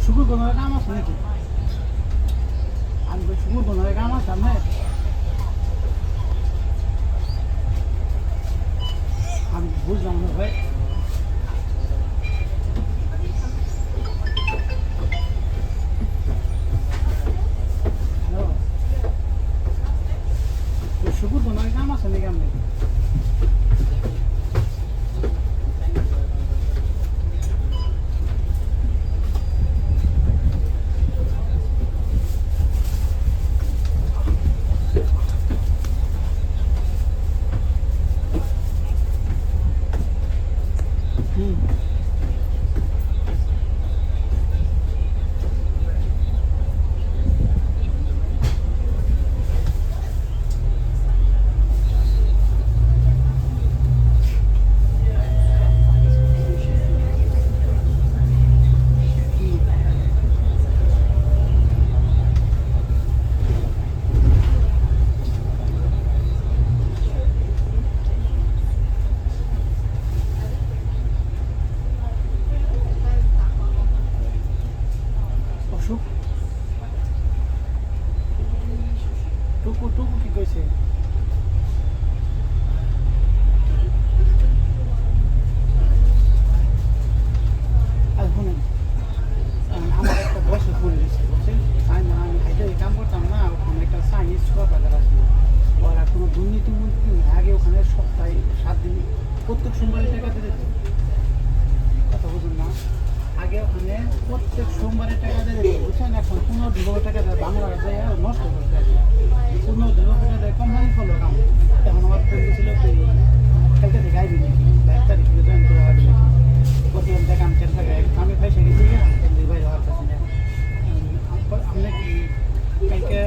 শুকুর কোনো কাম আছে নাকি? আমি শুকুর কোনো কাম আছে আপনার? আমি বুঝলাম না ভাই। হ্যালো, শুকুর কোনো কাম আছে নাকি আপনি? অসুখ টুকু টুকু কি কইছে? আর শুনেন, আমার একটা বছর পড়ে গেছে বুঝছেন। আমি হাইটে কাম করতাম না, ওখানে একটা চাইনিজ ছোয়া বাজার আসলো। ওরা কোনো দুর্নীতি মুক্তি নেই। আগে ওখানে সপ্তাহে 7 দিন প্রত্যেক সোমবারে টাকা দিতে দিত। কথা বুঝুন না, আগে ওখানে প্রত্যেক সোমবারে টাকা দিয়ে দিত বুঝছেন। এখন 15-20 টাকা দেয়, বাংলা দেয় নষ্ট করতে আসে। 15-20 টাকা দেয়, কোম্পানি ফলো কাম। এখন আমার ফ্রেন্ড ছিল কালকে থেকে আইবি নাকি, 1 তারিখ থেকে জয়েন করে আইবি নাকি, প্রতিদিন টাকা আমি চেষ্টা করি। আমি পয়সা গেছি বাইরে হওয়ার কাছে না। আপনি কি কালকে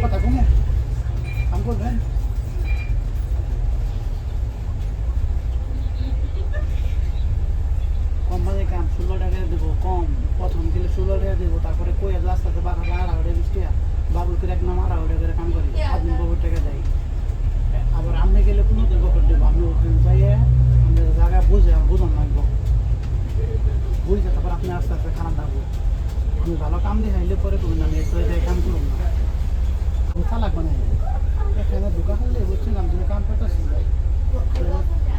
কথা কমে কাম করবেন? কোম্পানির কাম 16 টাকা দেবো কম। প্রথম গেলে 16 টাকা দেবো, তারপরে কই রাস্তাতে বাড়াবে 2.5 টাকা, বাবুলকে এক নাম 2.5 টাকা কাম করি, 7 দিন 2 টাকা দেয়। আবার আপনি গেলে 15 দিন বছর দেবো। আপনি ওখানে যাইয়ে আমাদের জায়গা বুঝান লাগবো, বুঝে তারপর আপনি আস্তে আস্তে খারাপ থাকবো। আমি ভালো কাম দিয়ে হাইলে পরে করবেন, আমি এত কাম করব না, বোঝা লাগবে না। এখানে দোকান হলে বুঝছেন আমি যদি কাম করতেছি,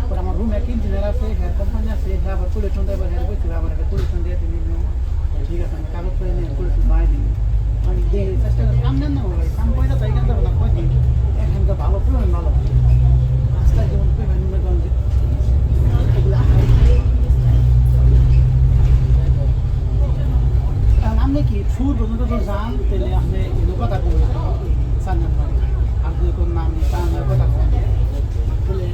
পরে আমার রুম এক ইঞ্জিনিয়ার আছে, হ্যাঁ কোম্পানি আছে, হ্যাঁ আবার পলিউশন দেয়, হ্যাঁ বলছিল আমার একটা পলিউশন দিয়ে দিন। ঠিক আছে, আমি কাগজ করে নিয়ে পলিউশন বানিয়ে দিন। আমি দেখি চেষ্টা করে কাম দেন না ভাই, কাম করে তাই কেন যাবো না কয়দিন। এখানকার ভালো পেমেন্ট ভালো, রাস্তায় যেমন পেমেন্ট মনে করেন যে এগুলো আপনি কি সুর পর্যন্ত তো যান, তাহলে আপনি এগুলো কথা বলবেন না জানেন না। আর যদি কোনো নাম নেই কথা বলেন বলে,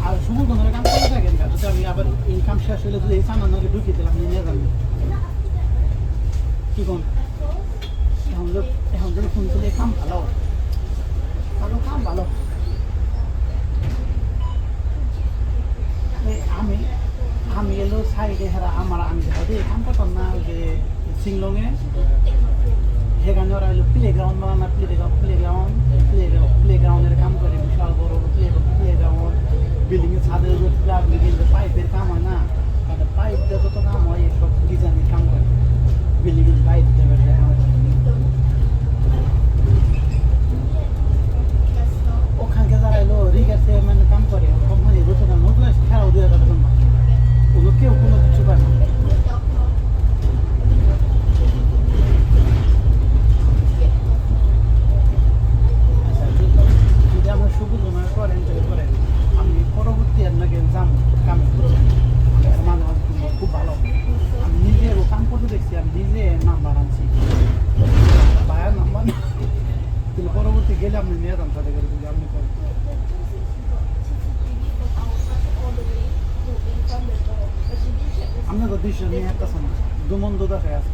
আর শুভ কোনো কাম করে থাকেন না। যদি আমি আবার ইনকাম শেষ হলে যদি এই সামান্যকে ঢুকিয়ে দিলাম, আপনি নিয়ে যাবেন কি কোন? এখন যদি ফোন করলে কাম ভালো ভালো কাম ভালো। আমি আমি এলো সাইডে হেরা আমার আমি কাম করতাম না, ওই যে শিংলংয়ে সেখানে ওরা হলো প্লেগ্রাউন্ড বানানো, প্লেগ্রাউন্ডের কাম করে, বিশাল বড় প্লেগ্রাউন্ড, বিল্ডিংয়ের ছাদের পাইপের কাম হয় না, পাইপ দিয়ে যত কাম হয় সব ডিজাইনের কাম করে, বিল্ডিংয়ের পাইপ দেবে কাম করে। ওখানকে যারা এলো রিগার্সে মানে কাম করে, কোম্পানি বছর নতুন খেলাও 2 টাকা বেতন পায়, কোনো কেউ কোনো কিছু পায় না। যদি আপনার সুযোগ মনে করেন তাহলে করেন, আমি পরবর্তী আপনাকে যান কামে মাঝে মাঝে খুব ভালো। আমি নিজে কাম করতে দেখছি, আমি নিজে নাম্বার আনছি, ভাইয়ের নাম্বার, কিন্তু পরবর্তী গেলে আপনি নিয়ে যান তাদের করে, যদি আপনি করেন। আপনার তো 200 নিয়ে একটা আছে না, দুমন্দ দেখায় আছে।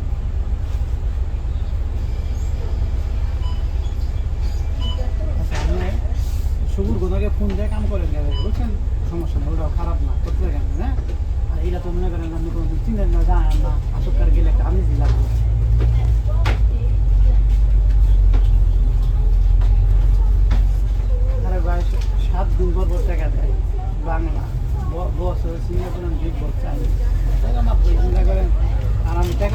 আচ্ছা, আপনি সবুর গোনাকে ফোন দিয়ে কাম করেন গেলে বুঝছেন, সমস্যা নেই, ওটাও খারাপ না, করতে গেলেন হ্যাঁ। আর এটা তো মনে করেন আপনি কোনো চিনেন না, জানেন না, আসকার গেলে একটা আনিজি লাগবে। আরে ভাই 7 দিন পর টাকা দেয় বাংলা বস সিঙ্গাপুর বিগ বস চাই, মনে করেন। আর আমি টাকা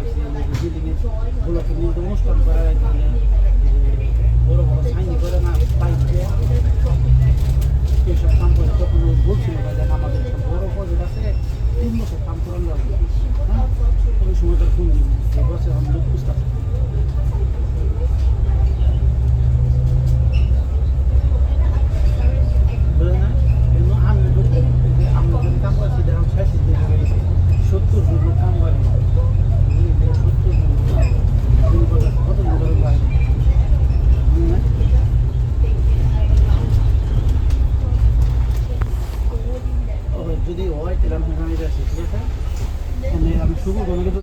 আইসি বিল্ডিংয়ের ব্লকের নিয়ে অনুষ্ঠান করা গেলে বড় বড় সাইনি করে না পাইছে এসব কাম করে তখন ও বলছিল যে আমাদের একটা বড় প্রজেক্ট আছে 3 বছর কাম করানো লাগবে। হ্যাঁ ওই সময়টা ফোন দিন এই বছর আমি লোক খুঁজতেছি বুঝলেন না এজন্য আমি লোক আমরা যদি কাম করছি দেখুন 60 দিন হয়ে গেছে 70 জন লোক কাম করে 70 জন কত লোক হয় যদি হয় তাহলে আমি আছি ঠিক আছে আমি শুভ